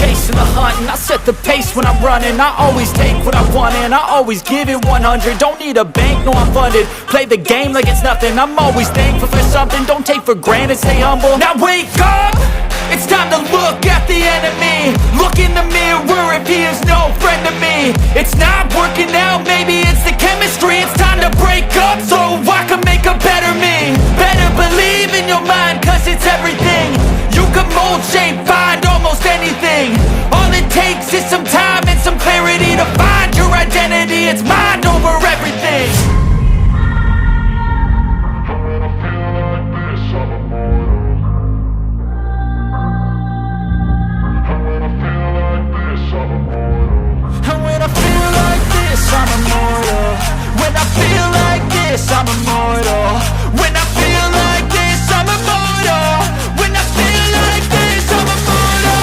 chasing the hunt, and I set the pace when I'm running. I always take what I want and I always give it 100. Don't need a bank, no I'm funded. Play the game like it's nothing. I'm always thankful for something. Don't take for granted, stay humble. Now wake up! It's time to look at the enemy. Look in the mirror if he is no friend to me. It's not working out, maybe it's the chemistry. It's time to break up so I can make a better me. Better believe in your mind, cause it's everything. You can mold, shape, find almost anything. All it takes is some time and some clarity to find your identity. It's mind over everything. I'm immortal. When I feel like this, I'm immortal. When I feel like this, I'm immortal. When I feel like this, I'm immortal.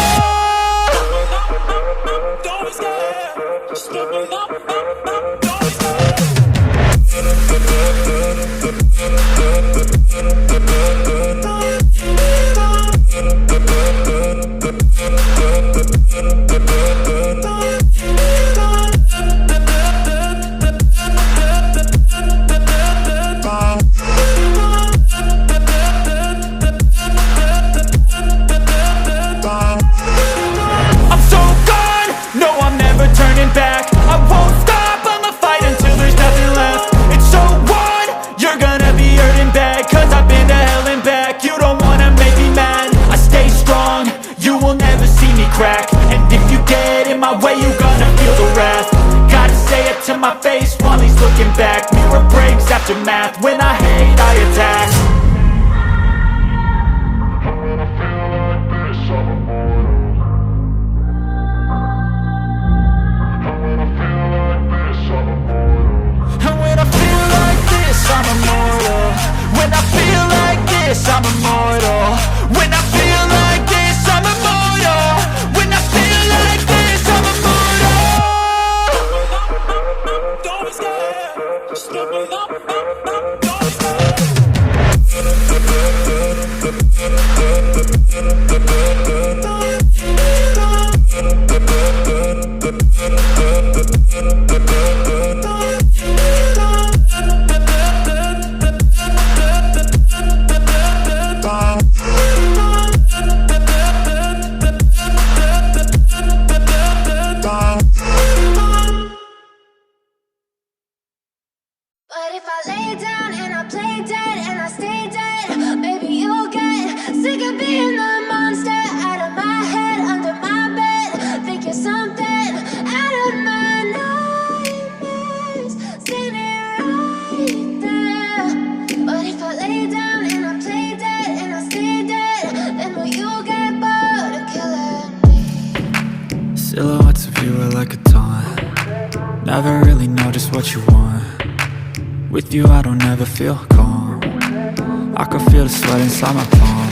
Don't be scared. Just give me up. Don't be scared. My face while he's looking back. Mirror breaks after math. When I hate, I attack. And when I feel like this, I'm immortal. When I feel like this, I'm immortal. When I feel like this, I'm immortal. When I feel like this, I'm immortal. Don't be scared. Just give me up. Don't be scared. But if I lay down and I play dead and I stay dead, maybe you'll get sick of being the monster out of my head, under my bed, thinking something out of my nightmares, standing right there. But if I lay down and I play dead and I stay dead, then will you get bored of killing me? Silhouettes of you are like a taunt. Never really know just what you want. With you I don't ever feel calm. I can feel the sweat inside my palm.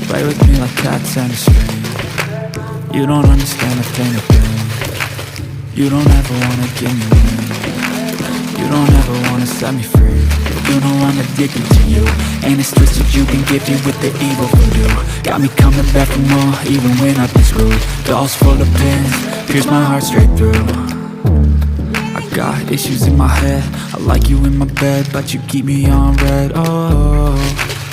Play with me like cats and a string. You don't understand the pain of pain. You don't ever wanna give me win. You don't ever wanna set me free. You know I'm addicted to you, and it's twisted you can get me with the evil voodoo. Got me coming back for more, even when I've been screwed. Dolls full of pins, pierce my heart straight through. Got issues in my head, I like you in my bed, but you keep me on red. Oh,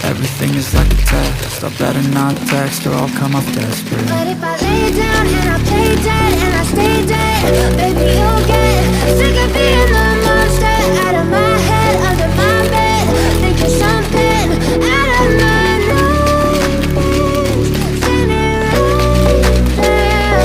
everything is like a test. I better not text or I'll come off desperate. But if I lay down and I play dead and I stay dead, baby you'll get sick of being the monster out of my head, under my bed, thinking something out of my nightmares, standing right there.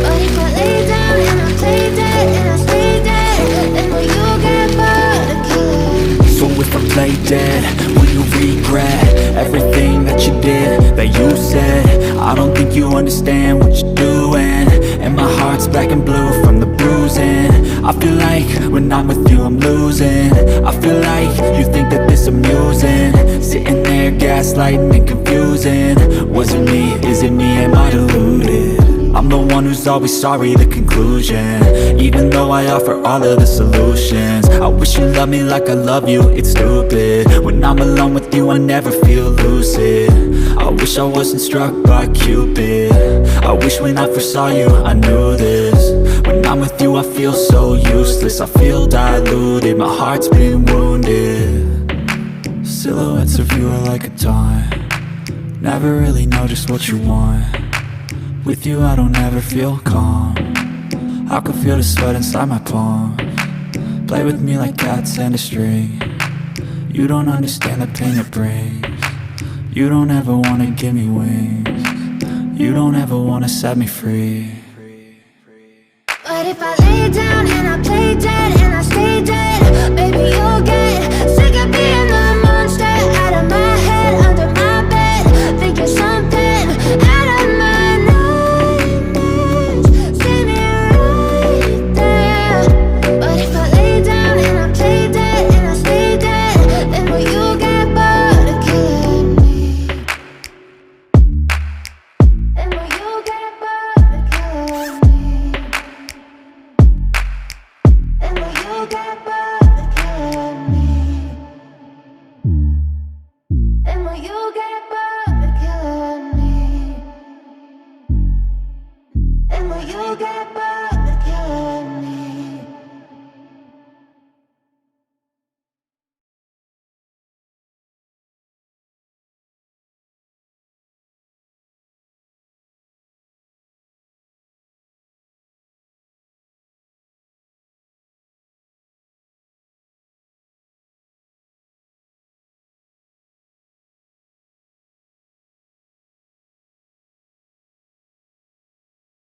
But if I lay down and I play dead and I stay dead, then will you get bored of killing me? So if I play dead, will you regret everything that you did, that you said? I don't think you understand what you're doing, and my heart's black and blue from the bruising. I feel like when I'm with you I'm losing. I feel like you think that this amusing, sitting there gaslighting and confusing. Was it me? Is it me? Am I deluded? I'm the one who's always sorry, the conclusion. Even though I offer all of the solutions, I wish you loved me like I love you, it's stupid. When I'm alone with you, I never feel lucid. I wish I wasn't struck by Cupid. I wish when I first saw you, I knew this. When I'm with you, I feel so useless. I feel diluted, my heart's been wounded. Silhouettes of you are like a taunt. Never really know just what you want. With you I don't ever feel calm. I can feel the sweat inside my palms. Play with me like cats and a string. You don't understand the pain it brings. You don't ever wanna give me wings. You don't ever wanna set me free. But if I lay down